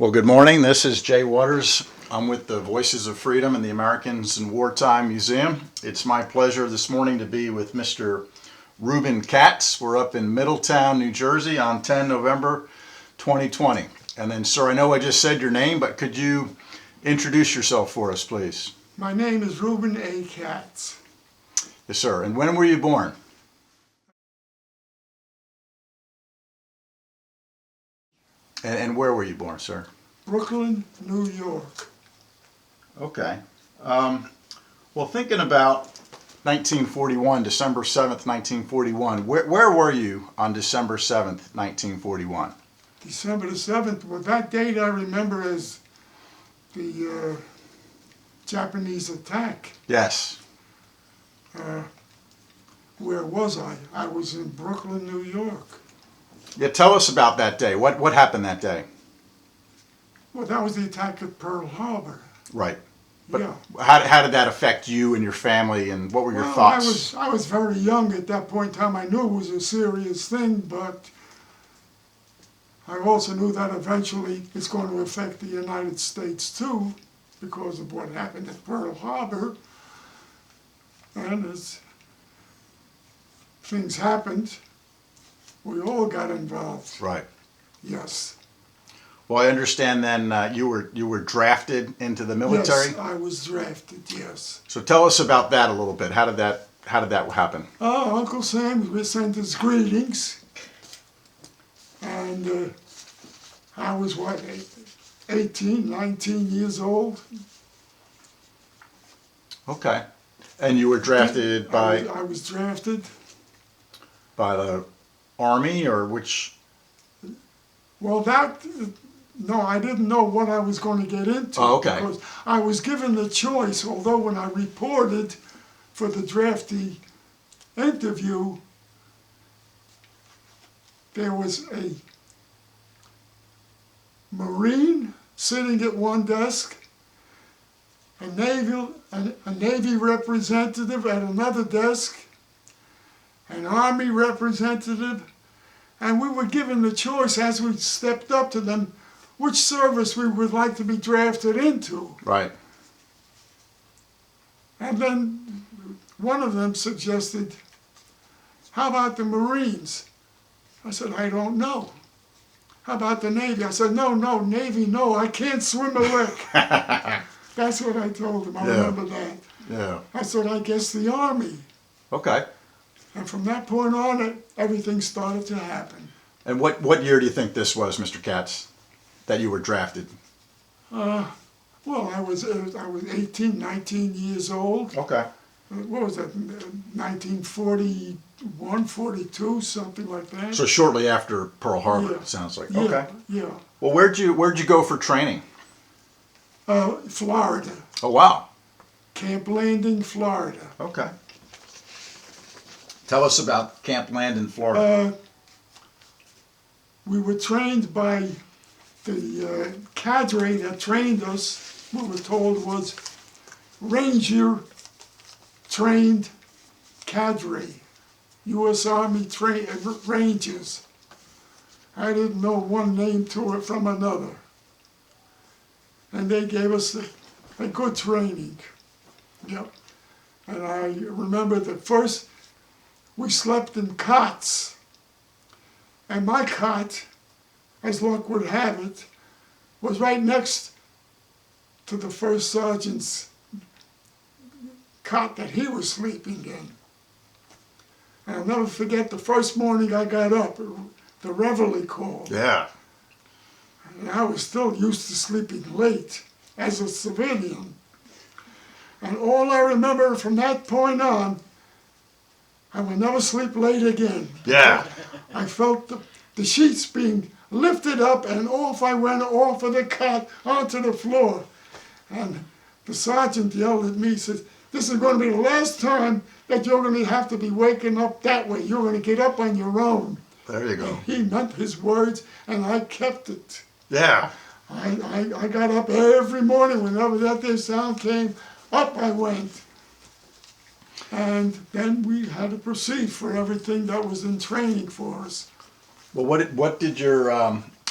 Well, good morning. This is Jay Waters. I'm with the Voices of Freedom and the Americans in Wartime Museum. It's my pleasure this morning to be with Mr. Rubin Katz. We're up in Middletown, New Jersey on 10 November 2020. And then, sir, I know I just said your name, but could you introduce yourself for us, please? My name is Rubin A. Katz. Yes, sir. And when were you born? And where were you born, sir? Brooklyn, New York. Okay. Well, thinking about 1941, December 7th, 1941, where were you on December 7th, 1941? December the 7th, well, that date I remember as the Japanese attack. Yes. Where was I? I was in Brooklyn, New York. Yeah, tell us about that day. What happened that day? Well, that was the attack at Pearl Harbor. Right. But yeah. How did that affect you and your family, and what were your thoughts? I was very young at that point in time. I knew it was a serious thing, but I also knew that eventually it's going to affect the United States too, because of what happened at Pearl Harbor. And as things happened, we all got involved. Right. Yes. Well, I understand then you were drafted into the military? Yes, I was drafted, yes. So tell us about that a little bit. How did that happen? Uncle Sam sent his greetings. And I was, 18, 19 years old. Okay. And you were drafted by... I was drafted. By the Army, or which? Well, no, I didn't know what I was going to get into. Oh, okay. Because I was given the choice, although when I reported for the draftee interview, there was a Marine sitting at one desk, a Navy representative at another desk, an Army representative, and we were given the choice as we stepped up to them which service we would like to be drafted into. Right. And then one of them suggested, how about the Marines? I said, I don't know. How about the Navy? I said, no, Navy, no, I can't swim a lick. That's what I told him. I remember that. Yeah. I said, I guess the Army. Okay. And from that point on, everything started to happen. And what year do you think this was, Mr. Katz, that you were drafted? Well, I was 18, 19 years old. Okay. What was that, 1941, 42, something like that? So shortly after Pearl Harbor, Yeah. it sounds like. Yeah, Okay. yeah. Well, where'd you go for training? Florida. Oh, wow. Camp Landing, Florida. Okay. Tell us about Camp Landing, Florida. We were trained by the cadre that trained us. We were told was Ranger trained cadre, U.S. Army Rangers. I didn't know one name to it from another. And they gave us a good training. Yep. And I remember that first we slept in cots. And my cot, as luck would have it, was right next to the first sergeant's cot that he was sleeping in. And I'll never forget the first morning I got up, the reveille call. Yeah. And I was still used to sleeping late as a civilian. And all I remember from that point on, I would never sleep late again. Yeah. I felt the sheets being lifted up, and off I went off of the cot onto the floor. And the sergeant yelled at me, he said, this is going to be the last time that you're going to have to be waking up that way. You're going to get up on your own. There you go. And he meant his words, and I kept it. Yeah. I got up every morning whenever that sound came, up I went. And then we had to proceed for everything that was in training for us. Well, what did your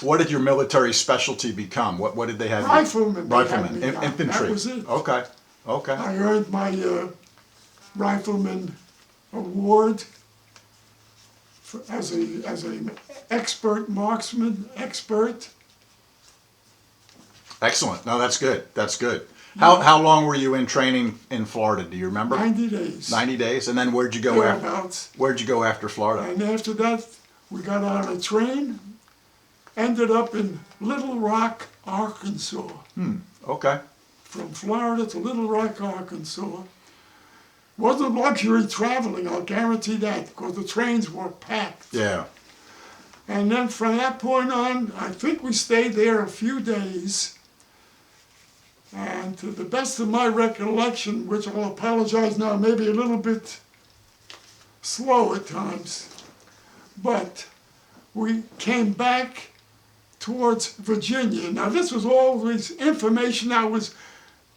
What did your military specialty become? What did they have? Rifleman. they had Rifleman, me on. infantry. That was it. Okay, okay. I earned my rifleman award as an expert marksman, expert. Excellent. No, that's good. That's good. How long were you in training in Florida? Do you remember? 90 days. 90 days, and then where'd you go after? Thereabouts. Where'd you go after Florida? And after that, we got on a train, ended up in Little Rock, Arkansas. Okay. From Florida to Little Rock, Arkansas. Wasn't luxury traveling, I'll guarantee that, because the trains were packed. Yeah. And then from that point on, I think we stayed there a few days. And to the best of my recollection, which I'll apologize now, maybe a little bit slow at times, but we came back towards Virginia. Now this was always information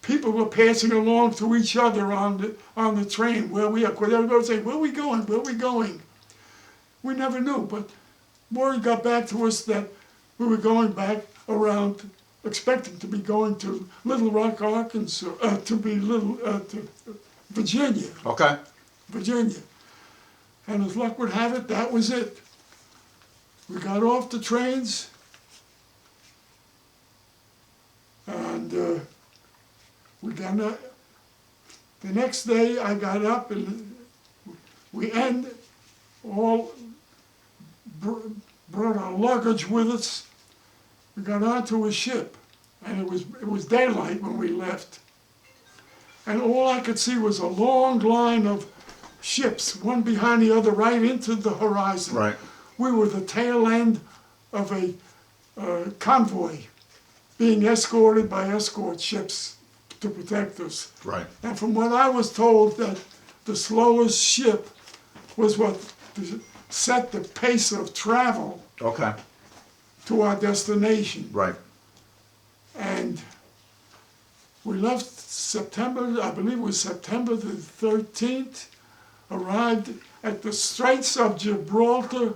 people were passing along to each other on the train, where we are. Because everybody would say, where are we going, where are we going? We never knew, but word got back to us that we were going back around, expecting to be going to Little Rock, Arkansas, to Virginia. Okay. Virginia. And as luck would have it, that was it. We got off the trains, and we got the next day. I got up, and we all brought our luggage with us. We got onto a ship, and it was daylight when we left. And all I could see was a long line of ships, one behind the other, right into the horizon. Right. We were the tail end of a convoy being escorted by escort ships to protect us. Right. And from what I was told, that the slowest ship was what set the pace of travel Okay. to our destination. Right. And we left September, I believe it was September the 13th, arrived at the Straits of Gibraltar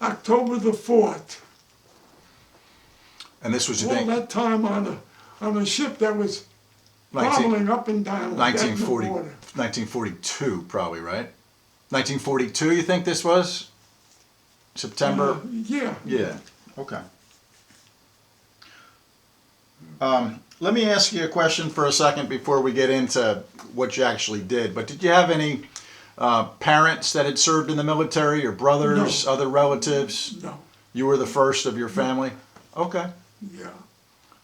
October the 4th. And this was, you All think, that time on a ship that was 19 wobbling up and down like that in the 1940, water. 1942 probably, right? 1942 you think this was? September? Yeah. Yeah. Okay. Let me ask you a question for a second before we get into what you actually did. But did you have any parents that had served in the military, or brothers, No. other relatives? No. You were the first of your family? Okay. Yeah.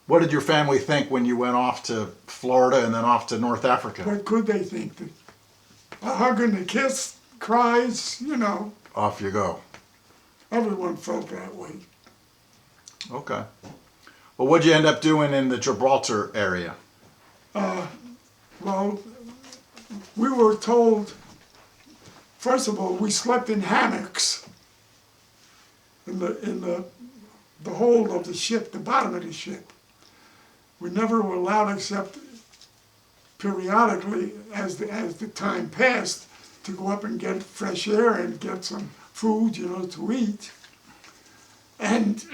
What did your family think when you went off to Florida and then off to North Africa? What could they think? That a hug and a kiss, cries, Off you go. everyone felt that way. Okay. Well, what'd you end up doing in the Gibraltar area? Well, we were told, first of all, we slept in hammocks in the hold of the ship, the bottom of the ship. We never were allowed, except periodically as the time passed, to go up and get fresh air and get some food, to eat. And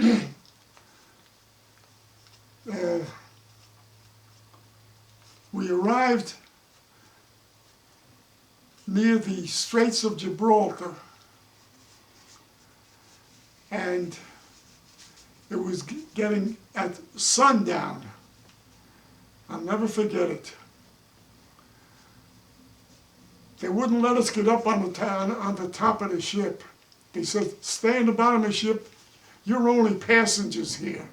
we arrived near the Straits of Gibraltar, and it was getting at sundown. I'll never forget it. They wouldn't let us get up on the top of the ship. They said, stay in the bottom of the ship. You're only passengers here.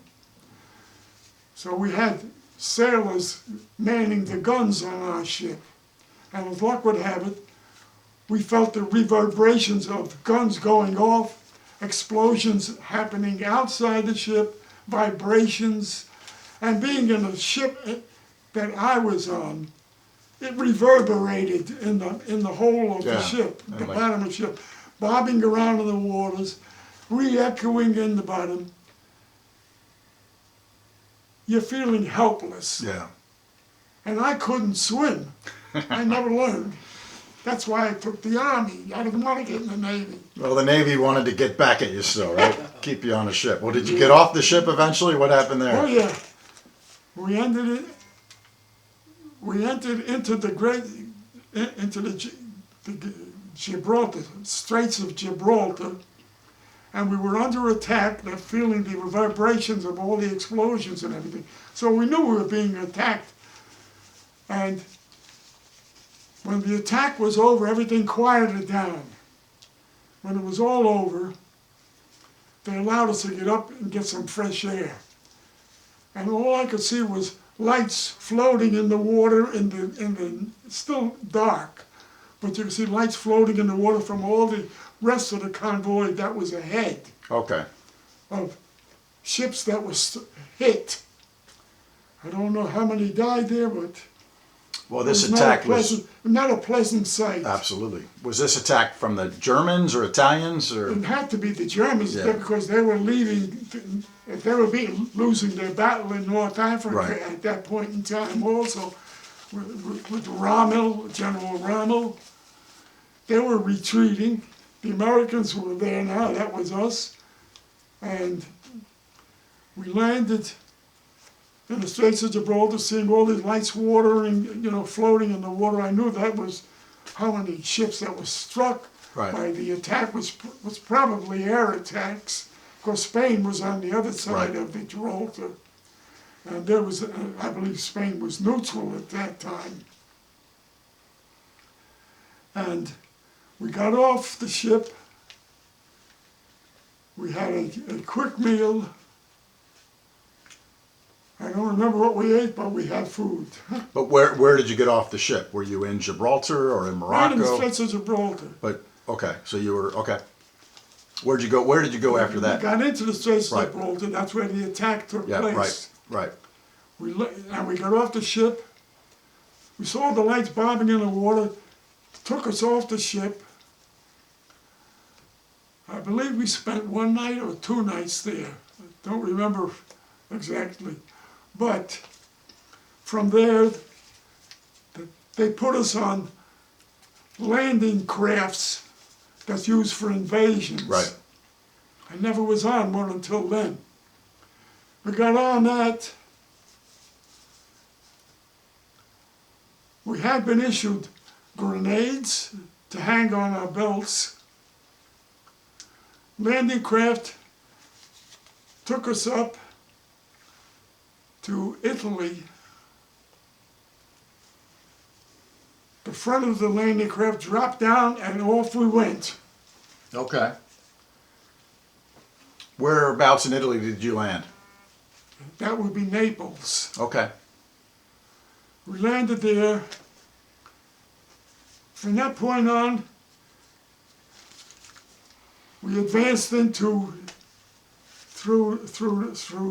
So we had sailors manning the guns on our ship. And as luck would have it, we felt the reverberations of guns going off, explosions happening outside the ship, vibrations, and being in a ship that I was on, it reverberated in the whole of the ship, the bottom of the ship, bobbing around in the waters, re-echoing in the bottom. You're feeling helpless. Yeah. And I couldn't swim. I never learned. That's why I took the Army. I didn't want to get in the Navy. Well, the Navy wanted to get back at you still, right? Keep you on a ship. Well, did you get off the ship eventually? What happened there? Oh yeah, we ended it. We entered into the Gibraltar, Straits of Gibraltar, and we were under attack. They're feeling the vibrations of all the explosions and everything. So we knew we were being attacked. And when the attack was over, everything quieted down. When it was all over, they allowed us to get up and get some fresh air. And all I could see was lights floating in the water, it's still dark, but you could see lights floating in the water from all the rest of the convoy that was ahead Okay. of ships that was hit. I don't know how many died there, but Well, it this was attack was not a pleasant sight. absolutely. Was this attack from the Germans or Italians or? It had to be the Germans Yeah. because they were leaving, they were losing their battle in North Africa Right. at that point in time also with Rommel, General Rommel. They were retreating. The Americans were there now, that was us. And we landed in the Straits of Gibraltar, seeing all these lights watering, floating in the water. I knew that was how many ships that were struck Right. by the attack was probably air attacks, because Spain was on the other side Right. of the Gibraltar. And there was, I believe Spain was neutral at that time. And we got off the ship. We had a quick meal. I don't remember what we ate, but we had food. But where did you get off the ship? Were you in Gibraltar or in Right in the Morocco? Straits of Gibraltar. But okay, so you were okay. Where'd you go? Where did you go after We that? got into the Straits Right. of Gibraltar. That's where the attack took Yeah, place. right. And we got off the ship. We saw the lights bobbing in the water. Took us off the ship. I believe we spent one night or 2 nights there. I don't remember exactly. But from there, they put us on landing crafts that's used for invasions. Right. I never was on one until then. We got on that. We had been issued grenades to hang on our belts. Landing craft took us up to Italy. The front of the landing craft dropped down and off we went. Okay. Whereabouts in Italy did you land? That would be Naples. Okay. We landed there. From that point on, we advanced through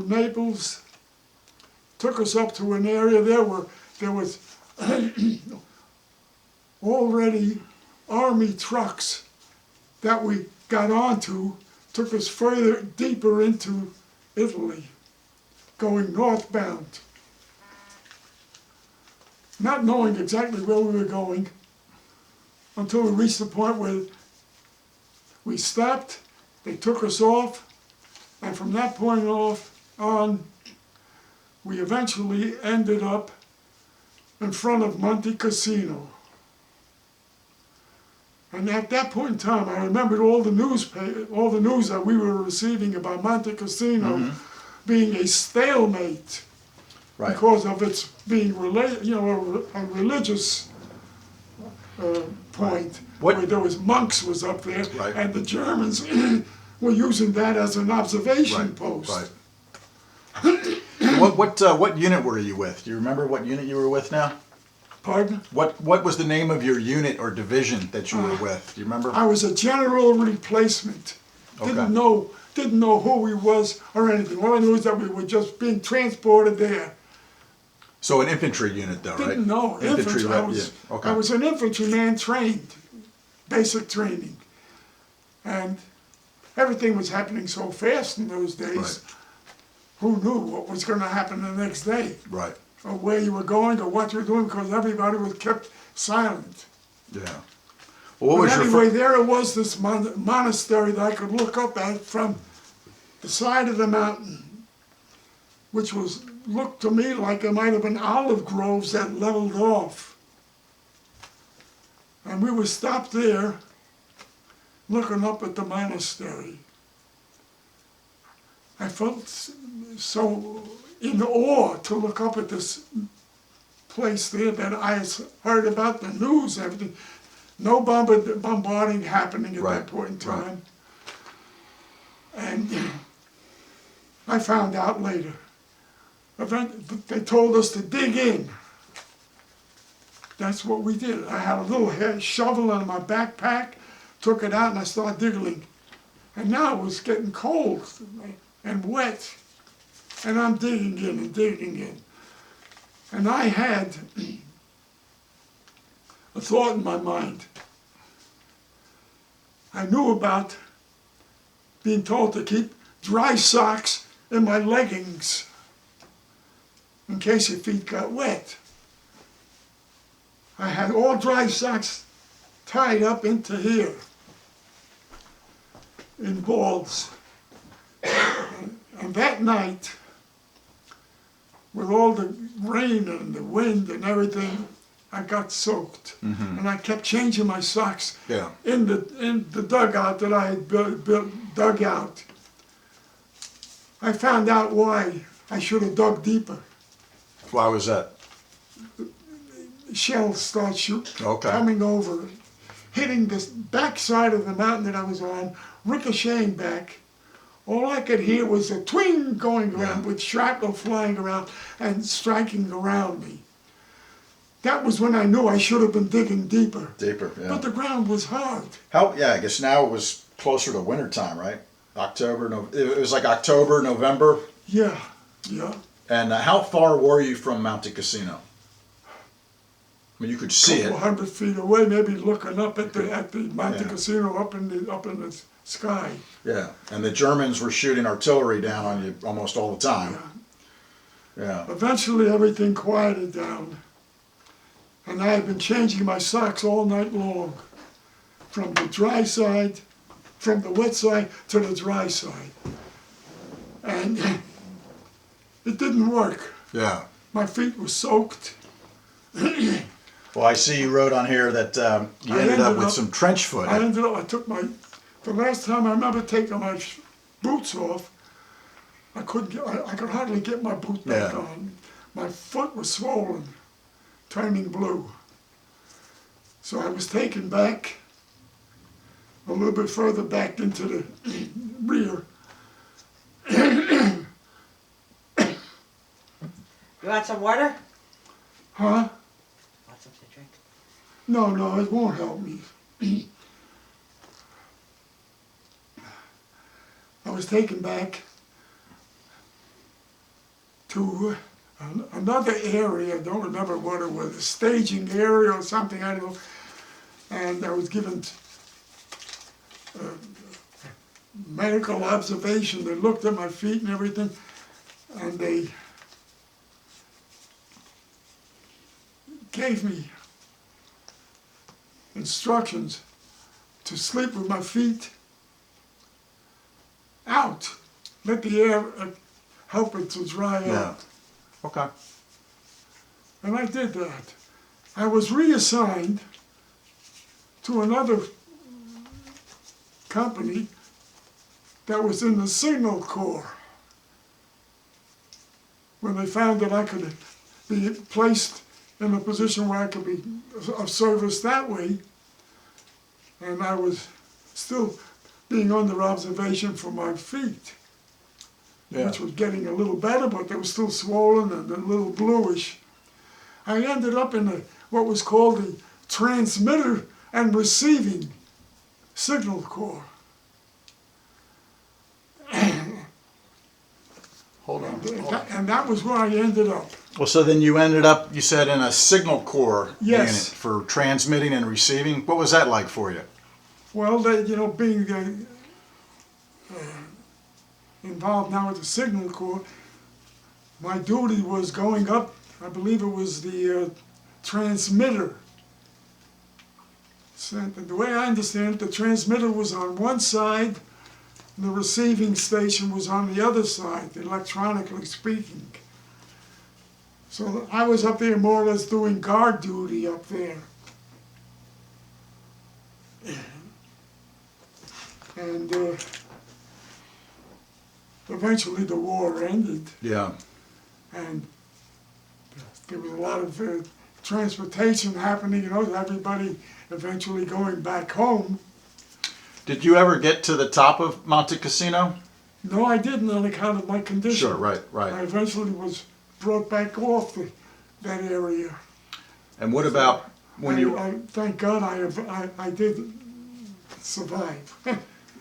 Naples, took us up to an area there where there was already army trucks that we got onto, took us further, deeper into Italy, going northbound. Not knowing exactly where we were going until we reached the point where we stopped, they took us off, and from that point on, we eventually ended up in front of Monte Cassino. And at that point in time, I remembered all the news that we were receiving about Monte Cassino being a stalemate. Right. Because of its being a religious point, What- where there was monks was up there, Right. and the Germans were using that as an observation post. Right. What unit were you with? Do you remember what unit you were with now? Pardon? What was the name of your unit or division that you were with? Do you remember? I was a general replacement. Okay. Didn't know who we was or anything. All I knew is that we were just being transported there. So an infantry unit though, right? Didn't know. Infantry. rep, yeah. Okay. I was an infantryman trained, basic training. And everything was happening so fast in those days. Right. Who knew what was going to happen the next day? Right. Or where you were going or what you were doing, because everybody was kept silent. Yeah. What But was your anyway, there it was, this monastery that I could look up at from the side of the mountain, which looked to me like it might have been olive groves that leveled off. And we were stopped there looking up at the monastery. I felt so in awe to look up at this place there that I had heard about the news, everything. No bombarding happening at that point in time. And I found out later. They told us to dig in. That's what we did. I had a little shovel in my backpack, took it out, and I started digging. And now it was getting cold and wet. And I'm digging in and digging in. And I had a thought in my mind. I knew about being told to keep dry socks in my leggings in case your feet got wet. I had all dry socks tied up into here in balls. And that night, with all the rain and the wind and everything, I got soaked. And I kept changing my socks in the dugout that I had dug out. I found out why I should have dug deeper. Why was that? Shells start coming over, hitting the backside of the mountain that I was on, ricocheting back. All I could hear was a twing going around with shrapnel flying around and striking around me. That was when I knew I should have been digging deeper. Deeper, yeah. But the ground was hard. I guess now it was closer to wintertime, right? It was like October, November? Yeah. And how far were you from Monte Cassino? I mean, you could see it. A couple 100 feet away, maybe looking up at the Monte Cassino up in the sky. Yeah, and the Germans were shooting artillery down on you almost all the time. Yeah. Eventually everything quieted down. And I had been changing my socks all night long. From the wet side to the dry side. And it didn't work. Yeah. My feet were soaked. Well, I see you wrote on here that you ended up with some trench foot. The last time I remember taking my boots off, I could hardly get my boot back on. My foot was swollen, turning blue. So I was taken back, a little bit further back into the rear. You want some water? Huh? Want something to drink? No, it won't help me. I was taken back to another area, I don't remember what it was, a staging area or something, I don't know. And I was given medical observation. They looked at my feet and everything, and they gave me instructions to sleep with my feet out. Let the air help it to dry out. Okay. And I did that. I was reassigned to another company that was in the Signal Corps. When they found that I could be placed in a position where I could be of service that way, and I was still being under observation for my feet, which was getting a little better, but they were still swollen and a little bluish. I ended up in what was called the Transmitter and Receiving Signal Corps. Hold on. And that was where I ended up. Well, so then you ended up, you said, in a Signal Corps unit for transmitting and receiving. What was that like for you? Well, being involved now with the Signal Corps, my duty was going up, I believe it was the transmitter The way I understand it, the transmitter was on one side, and the receiving station was on the other side, electronically speaking. So I was up there more or less doing guard duty up there. And eventually the war ended, Yeah. and there was a lot of transportation happening, everybody eventually going back home. Did you ever get to the top of Monte Cassino? No, I didn't on account of my condition. Sure, right, I right. eventually was brought back off that area. And what about when you? Thank God I did survive.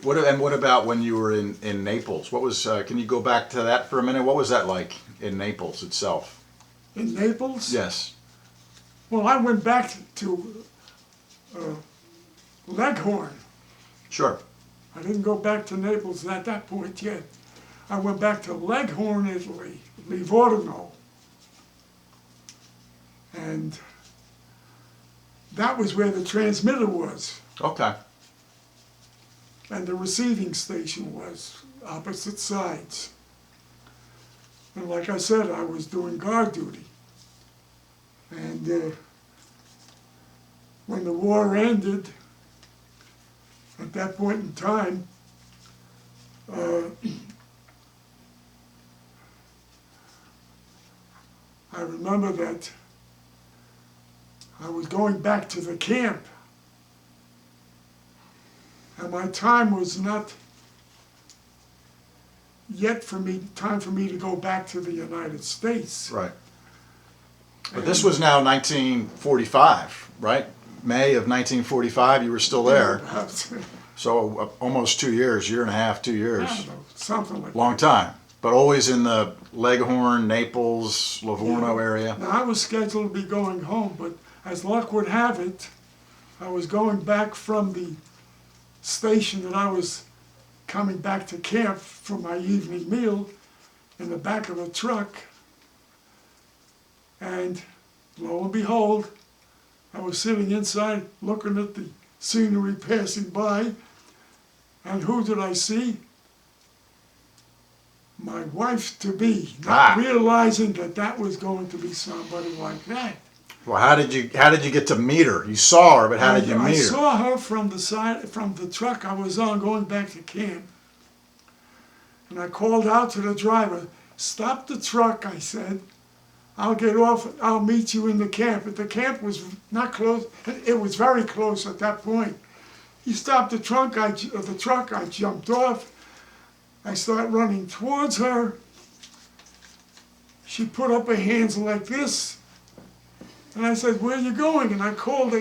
What about when you were in Naples? What was? Can you go back to that for a minute? What was that like in Naples itself? In Naples? Yes. Well, I went back to Leghorn. Sure. I didn't go back to Naples at that point yet. I went back to Leghorn, Italy, Livorno. And that was where the transmitter was Okay. and the receiving station was, opposite sides. And like I said, I was doing guard duty. And when the war ended, at that point in time, I remember that I was going back to the camp, and my time was not yet time for me to go back to the United States. Right. But this was now 1945, right? May of 1945. You were still there. So almost 2 years, year and a half, 2 I years. don't know, something like Long time. But always in the Leghorn, Naples, Livorno area. Now, I was scheduled to be going home, but as luck would have it, I was going back from the station that I was coming back to camp for my evening meal in the back of a truck. And lo and behold, I was sitting inside looking at the scenery passing by, and who did I see? My wife-to-be, not realizing that was going to be somebody like that. Well, how did you get to meet her? You saw her, but how did you meet I her? saw her from the truck I was on going back to camp. And I called out to the driver, "Stop the truck," I said. "I'll get off, I'll meet you in the camp." But the camp was not close, it was very close at that point. He stopped the truck, I jumped off. I started running towards her. She put up her hands like this. And I said, "Where are you going?" And I called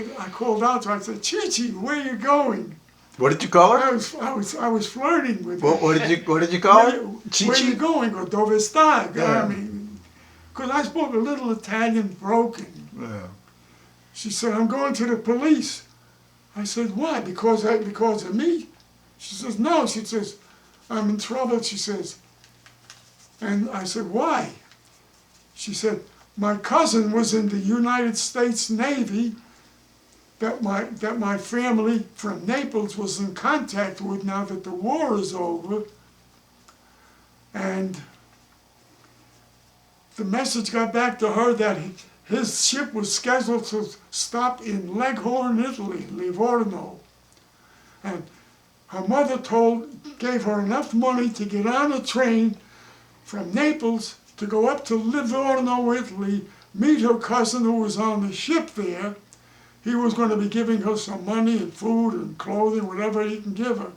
out to her, I said, "Chichi, where are you going?" What did you call her? I was flirting with her. What did you call her? Where are you going? Or dove stai? Yeah. I mean, because I spoke a little Italian broken. Yeah. She said, "I'm going to the police." I said, "Why? Because of me?" She says, "No." She says, "I'm in trouble," she says. And I said, "Why?" She said, "My cousin was in the United States Navy that my family from Naples was in contact with now that the war is over. And the message got back to her that his ship was scheduled to stop in Leghorn, Italy, Livorno. And her mother gave her enough money to get on a train from Naples to go up to Livorno, Italy, meet her cousin who was on the ship there. He was going to be giving her some money and food and clothing, whatever he can give her.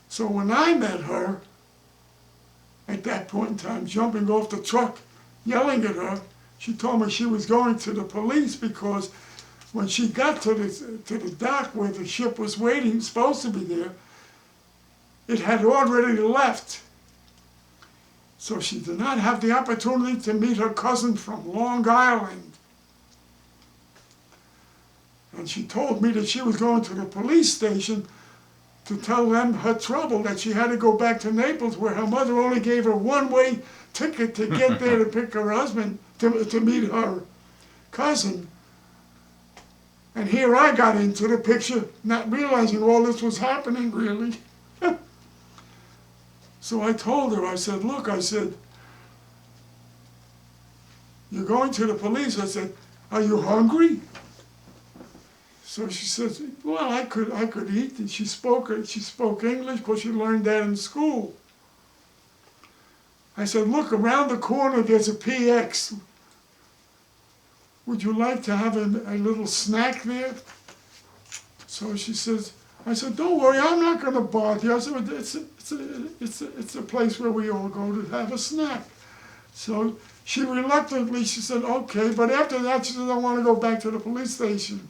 So when I met her, at that point in time, jumping off the truck, yelling at her, she told me she was going to the police because when she got to the dock where the ship was waiting, supposed to be there, it had already left. So she did not have the opportunity to meet her cousin from Long Island. And she told me that she was going to the police station to tell them her trouble, that she had to go back to Naples where her mother only gave her one-way ticket to get there to pick her husband, to meet her cousin. And here I got into the picture, not realizing all this was happening, really. So I told her, I said, look, I said, you're going to the police. I said, are you hungry? So she says, well, I could eat. And she spoke English because she learned that in school. I said, look, around the corner there's a PX. Would you like to have a little snack there? So she says, I said, don't worry, I'm not going to bother you. I said, it's a place where we all go to have a snack. So she reluctantly, she said, okay, but after that she said, I want to go back to the police station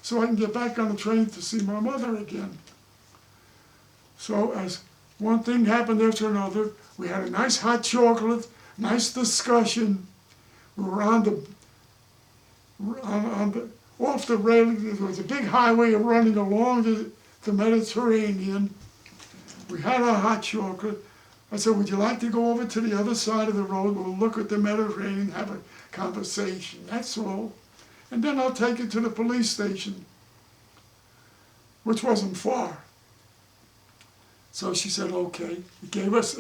so I can get back on the train to see my mother again. So as one thing happened after another, we had a nice hot chocolate, nice discussion. We were off the railing. There was a big highway running along the Mediterranean. We had our hot chocolate. I said, would you like to go over to the other side of the road? We'll look at the Mediterranean, have a conversation. That's all. And then I'll take you to the police station, which wasn't far. So she said, okay. It gave us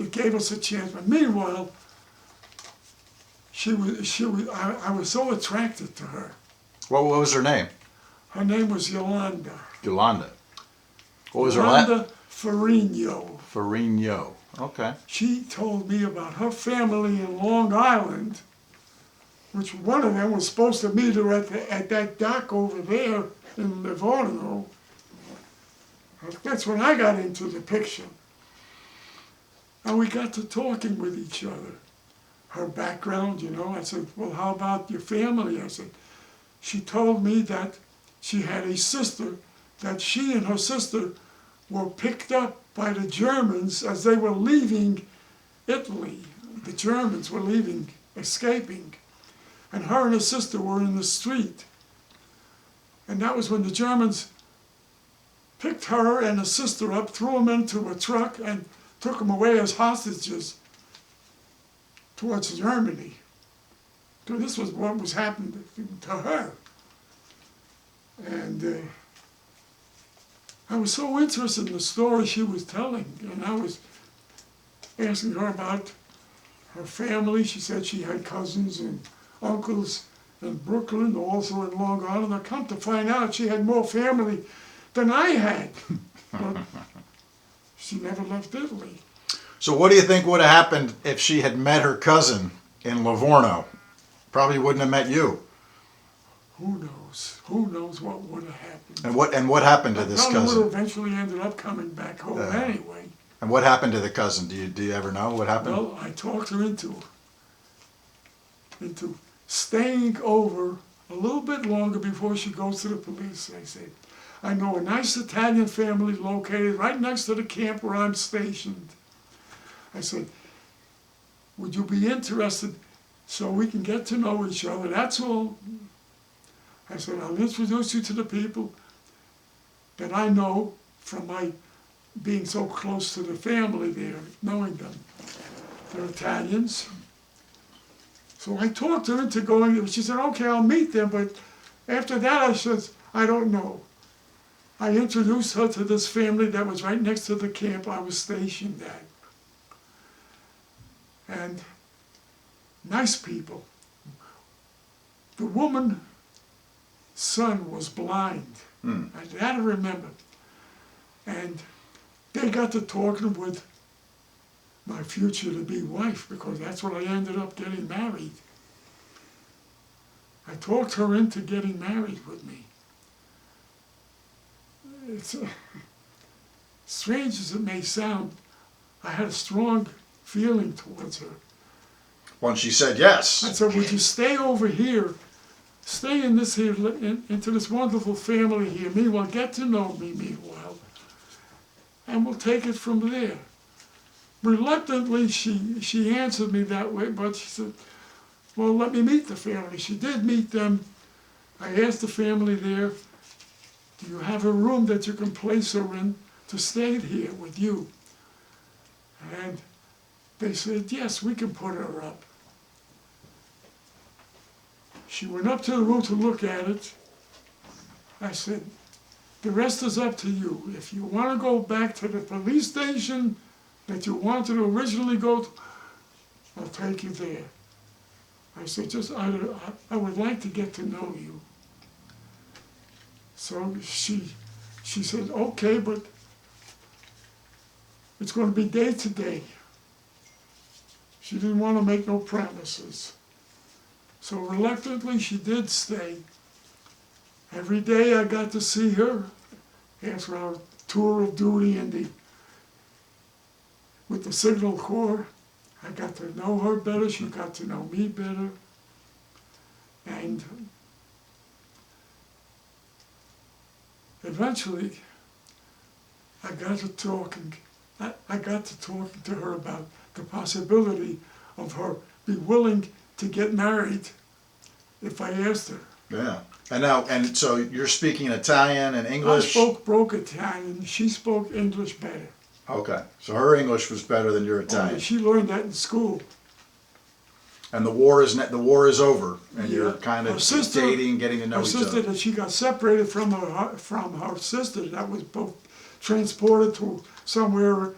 a chance. But meanwhile, I was so attracted to her. What was her name? Her name was Yolanda. Yolanda. What was Yolanda Farino. Farino. Okay. She told me about her family in Long Island, which one of them was supposed to meet her at that dock over there in Livorno. That's when I got into the picture. And we got to talking with each other. Her background, I said, well, how about your family? I said, she told me that she had a sister, that she and her sister were picked up by the Germans as they were leaving Italy. The Germans were leaving, escaping. And her and her sister were in the street. And that was when the Germans picked her and her sister up, threw them into a truck, and took them away as hostages towards Germany. So this was what was happening to her. And I was so interested in the story she was telling, and I was asking her about her family. She said she had cousins and uncles in Brooklyn, also in Long Island. I come to find out she had more family than I had. But she never left Italy. So what do you think would have happened if she had met her cousin in Livorno? Probably wouldn't have met you. Who knows? Who knows what would have happened? And what happened to this Probably would cousin? have eventually ended up coming back home anyway. And what happened to the cousin? Do you ever know what happened? Well, I talked her into staying over a little bit longer before she goes to the police. I said, I know a nice Italian family located right next to the camp where I'm stationed. I said, would you be interested so we can get to know each other? That's all. I said, I'll introduce you to the people that I know from my being so close to the family there, knowing them. They're Italians. So I talked her into going. She said, okay, I'll meet them. But after that, I said, I don't know. I introduced her to this family that was right next to the camp I was stationed at. And nice people. The woman's son was blind. That I remember. And they got to talking with my future-to-be wife, because that's what I ended up getting married. I talked her into getting married with me. It's strange as it may sound, I had a strong feeling towards her. When she said I yes. said, would you stay over here, stay in this here, into this wonderful family here, meanwhile, get to know me meanwhile, and we'll take it from there. Reluctantly, she answered me that way, but she said, well, let me meet the family. She did meet them. I asked the family there, do you have a room that you can place her in to stay here with you? And they said, yes, we can put her up. She went up to the room to look at it, I said, the rest is up to you. If you want to go back to the police station that you wanted to originally go to, I'll take you there. I said, I would like to get to know you. So she said, okay, but it's going to be day to day. She didn't want to make no promises. So reluctantly, she did stay. Every day I got to see her after our tour of duty with the Signal Corps. I got to know her better, she got to know me better. And eventually, I got to talking to her about the possibility of her be willing to get married if I asked her. Yeah. And so you're speaking Italian and I English? spoke broke Italian, she spoke English better. Okay. So her English was better than your Italian. She learned that in school. And the war is over, and Yeah. you're kind of Her sister- dating, getting to know Her each sister, other. that she got separated from her sister, that was both transported to somewhere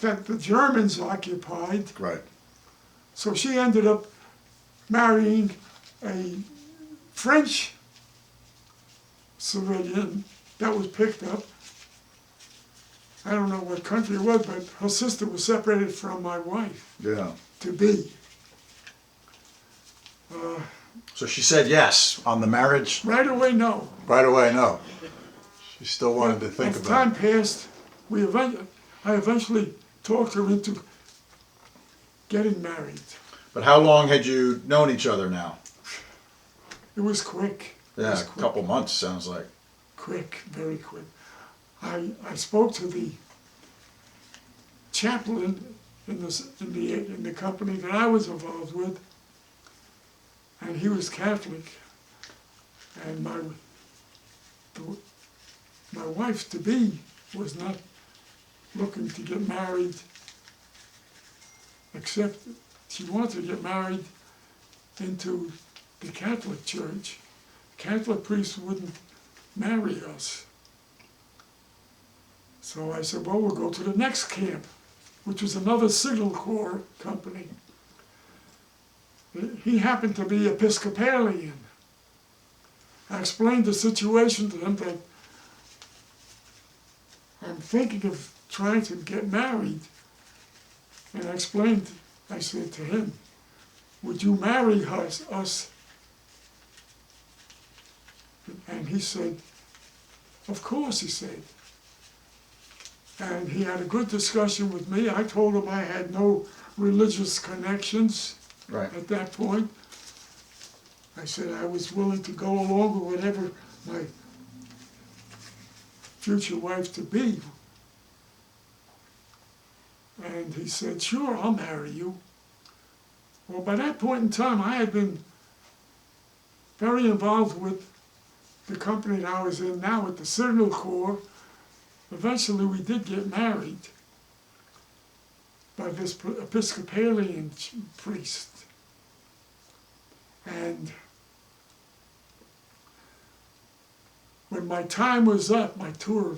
that the Germans occupied. Right. So she ended up marrying a French civilian that was picked up. I don't know what country it was, but her sister was separated from my wife Yeah. to be. So she said yes on the marriage. Right away, no. Right away, no. She still wanted to think As about time it. passed, I eventually talked her into getting married. But how long had you known each other now? It was quick. It Yeah, was a quick. couple months sounds like. Quick, very quick. I spoke to the chaplain in the company that I was involved with, and he was Catholic, and my wife to be was not looking to get married, except she wanted to get married into the Catholic Church. Catholic priests wouldn't marry us. So I said, well, we'll go to the next camp, which was another Signal Corps company. He happened to be Episcopalian. I explained the situation to him that I'm thinking of trying to get married. And I said to him, would you marry us? And he said, of course, he said. And he had a good discussion with me. I told him I had no religious connections Right. at that point. I said I was willing to go along with whatever my future wife to be. And he said, sure, I'll marry you. Well, by that point in time, I had been very involved with the company that I was in now, with the Signal Corps. Eventually, we did get married by this Episcopalian priest. And when my time was up, my tour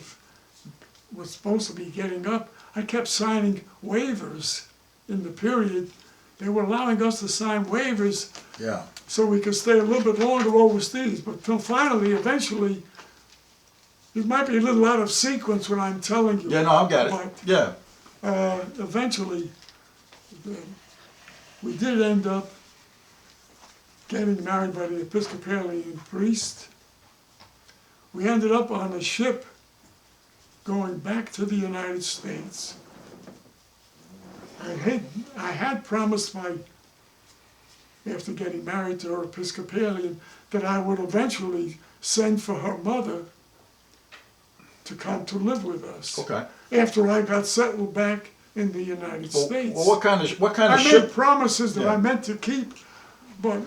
was supposed to be getting up, I kept signing waivers in the period. They were allowing us to sign waivers Yeah. so we could stay a little bit longer overseas. But till finally, eventually, it might be a little out of sequence when I'm telling you. Yeah, no, I've got it. But Yeah. eventually, we did end up getting married by the Episcopalian priest. We ended up on a ship going back to the United States. I had promised after getting married to her Episcopalian, that I would eventually send for her mother to come to live with us. Okay. After I got settled back in the United States. Well, what kind of I made ship? promises that Yeah. I meant to keep, but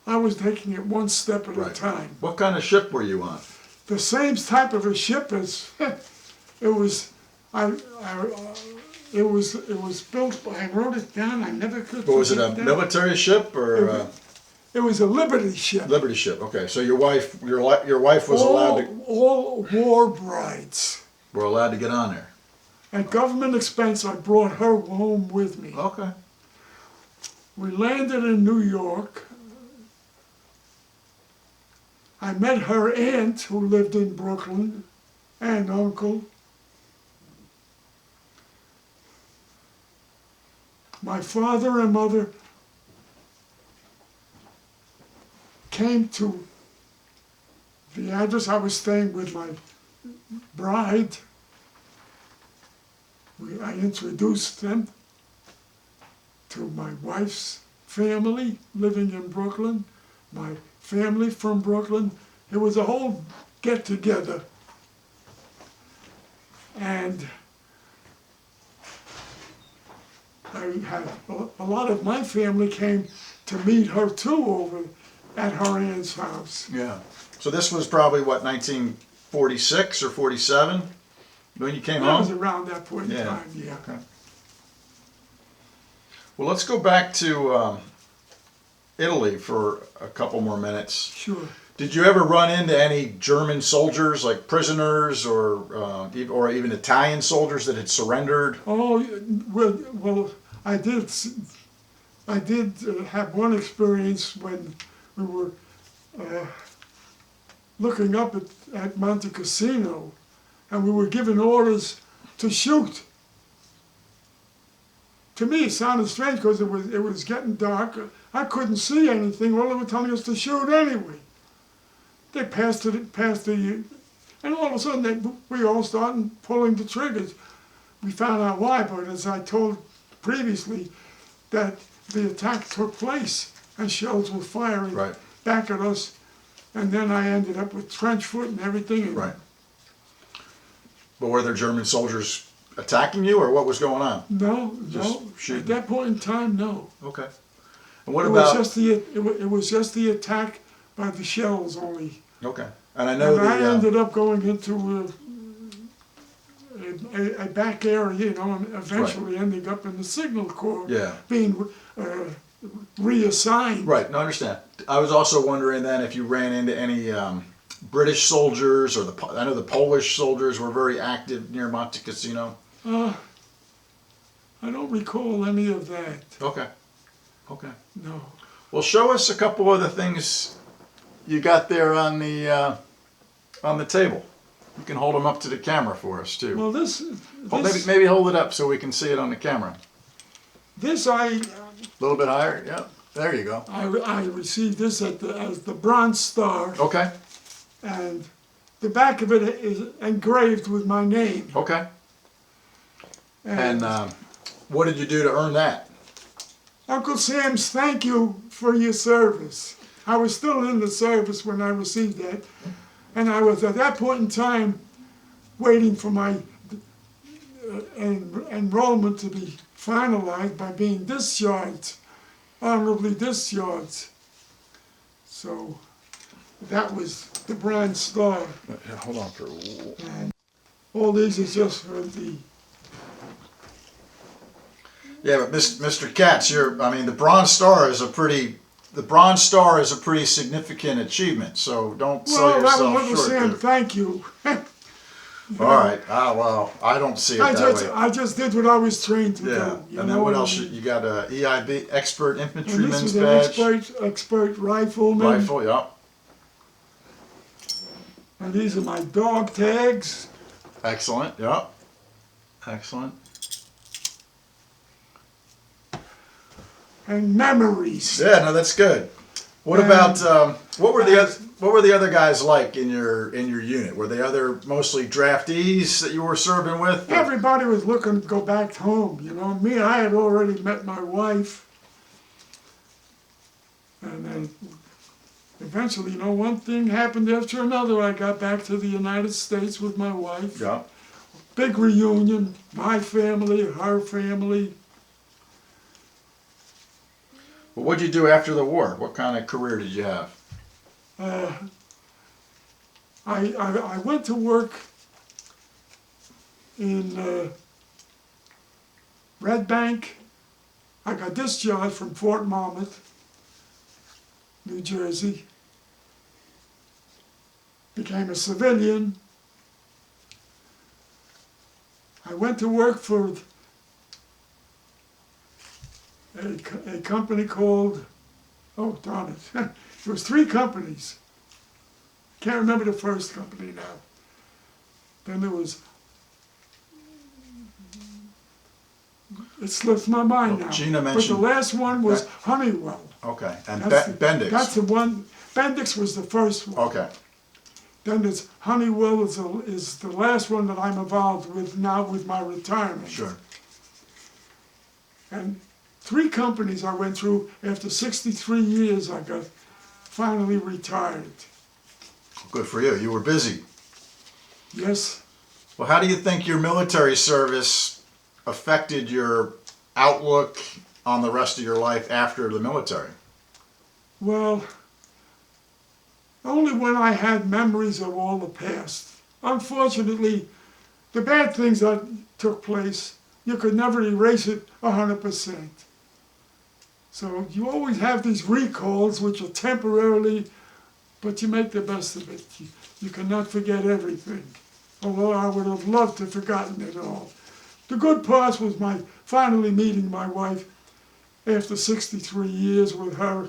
I was taking it one step at a Right. time. What kind of ship were you on? The same type of a ship as it was. It was built. I wrote it down. I never could. What was it? A forget that. military ship or? It was a Liberty ship. Liberty ship. Okay, so your wife was All war brides. were allowed to get on there. At government expense, I brought her home with me. Okay. We landed in New York. I met her aunt who lived in Brooklyn and uncle. My father and mother came to the address I was staying with my bride. I introduced them to my wife's family living in Brooklyn, my family from Brooklyn. It was a whole get-together. And I had a lot of my family came to meet her too over at her aunt's house. Yeah. So this was probably what, 1946 or 47 when you came That was home? around that point in Yeah. time, yeah. Okay. Well, let's go back to Italy for a couple more minutes. Sure. Did you ever run into any German soldiers, like prisoners, or even Italian soldiers that had surrendered? Oh, well, I did have one experience when we were looking up at Monte Cassino, and we were given orders to shoot. To me, it sounded strange because it was getting dark. I couldn't see anything. Well, they were telling us to shoot anyway. They passed it, and all of a sudden we all started pulling the triggers. We found out why, but as I told previously, that the attack took place and shells were firing Right. back at us, and then I ended up with trench foot and everything. And Right. But were there German soldiers attacking you, or what was going on? No, Just no. shooting. At that point in time, no. Okay. And what It about? was just the attack by the shells only. Okay. And I know And I the. ended up going into a back area, you know, and eventually ending up in the Signal Corps, Yeah. being reassigned. Right. No, I understand. I was also wondering then if you ran into any British soldiers, or I know the Polish soldiers were very active near Monte Cassino. I don't recall any of that. Okay. Okay. No. Well, show us a couple of the things you got there on the table. You can hold them up to the camera for us too. Well, this Maybe hold it up so we can see it on the camera. this A little bit higher. Yeah. There you go. I received this as the Bronze Star, Okay. and the back of it is engraved with my name. Okay. And what did you do to earn that? Uncle Sam's thank you for your service. I was still in the service when I received that, and I was at that point in time waiting for my enrollment to be finalized by being discharged, honorably discharged. So that was the Bronze Star. Hold on for. And all these is just for the. Yeah, but Mr. Katz, the Bronze Star is a pretty significant achievement. So don't sell Well, that was yourself Uncle short. Sam, there. thank you. All right. Well, I don't see it that way. I just did what I was trained to Yeah. do. And then what else? You got a EIB, Expert And Infantryman's this is an badge. expert rifleman. Rifle, yeah. And these are my dog tags. Excellent, yeah. Excellent. And memories. Yeah, no, that's good. What And- about what were the other guys like in your unit? Were they other mostly draftees that you were serving with? Everybody was looking to go back home, you know. Me, I had already met my wife. And then eventually, you know, one thing happened after another. I got back to the United States with my wife. Yeah. Big reunion, my family, her family. Well, what'd you do after the war? What kind of career did you have? I went to work in Red Bank. I got discharged from Fort Monmouth. New Jersey. Became a civilian. I went to work for a company called, oh darn it, there was 3 companies. Can't remember the first company now. Then there was, it slips my mind now. Gina But the mentioned last one was that- Honeywell. Okay, and That's Bendix. That's the one, Bendix was the first one. Okay, Then there's Honeywell is the last one that I'm involved with now with my retirement. sure. And 3 companies I went through. After 63 years, I got finally retired. Good for you. You were busy. Yes, Well, how do you think your military service affected your outlook on the rest of your life after the military? well, only when I had memories of all the past. Unfortunately, the bad things that took place, you could never erase it 100%. So you always have these recalls which are temporarily, but you make the best of it. You cannot forget everything. Although I would have loved to have forgotten it all. The good part was my finally meeting my wife after 63 years with her.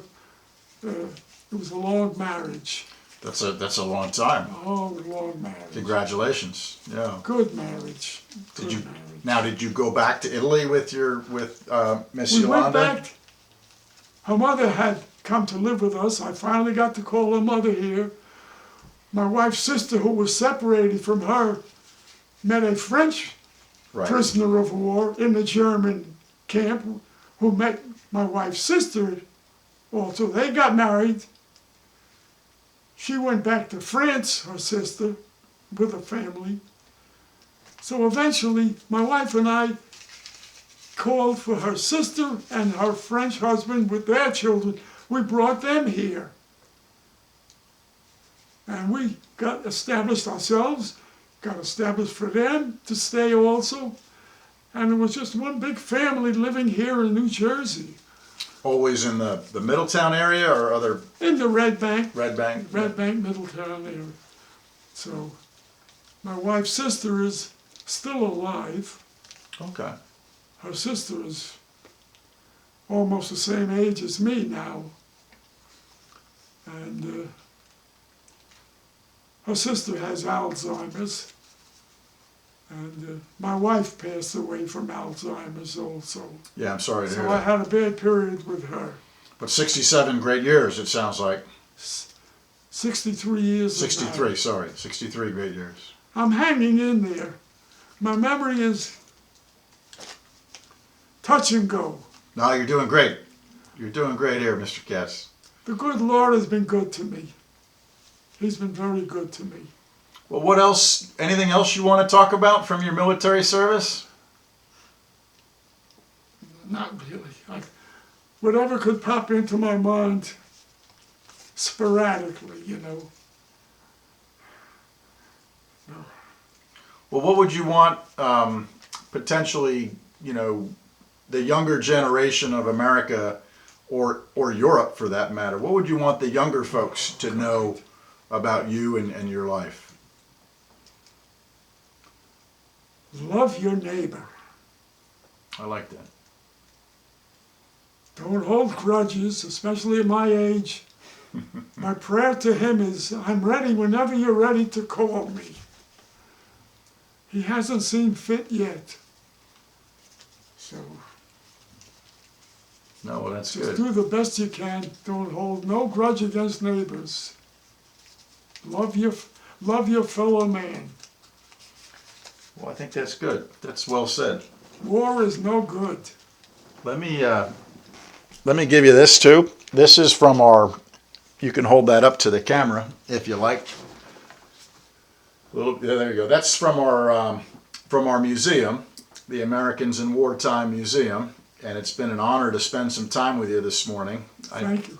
It was a long marriage. That's a long time. Long marriage. Congratulations. Yeah. Good marriage. Did Good you marriage. now? Did you go back to Italy with Miss We Yolanda? went back. Her mother had come to live with us. I finally got to call her mother here. My wife's sister, who was separated from her, met a French Right. prisoner of war in the German camp who met my wife's sister also. They got married. She went back to France, her sister, with a family. So eventually, my wife and I called for her sister and her French husband with their children. We brought them here. And we got established ourselves, got established for them to stay also. And it was just one big family living here in New Jersey. Always in the Middletown area or other In the Red Bank, Red Bank? Middletown area. So my wife's sister is still alive. Okay. Her sister is almost the same age as me now. And her sister has Alzheimer's. And my wife passed away from Alzheimer's also. Yeah, I'm sorry to hear So I that. had a bad period with her. But 67 great years, it sounds like. 63 years of 63, marriage. sorry. 63 great years. I'm hanging in there. My memory is touch and go. No, you're doing great. You're doing great here, Mr. Katz. The good Lord has been good to me. He's been very good to me. Well, what else? Anything else you want to talk about from your military service? Not really. Whatever could pop into my mind sporadically, you know. No. Well, what would you want potentially, the younger generation of America or Europe for that matter, what would you want the younger folks to know about you and your life? Love your neighbor. I like that. Don't hold grudges, especially at my age. My prayer to him is, I'm ready whenever you're ready to call me. He hasn't seen fit yet. So No, well, that's just good. do the best you can. Don't hold no grudge against neighbors. Love your fellow man. Well, I think that's good. That's well said. War is no good. Let me give you this too. This is from our. You can hold that up to the camera if you like. There you go. That's from our museum, the Americans in Wartime Museum, and it's been an honor to spend some time with you this morning. Thank you.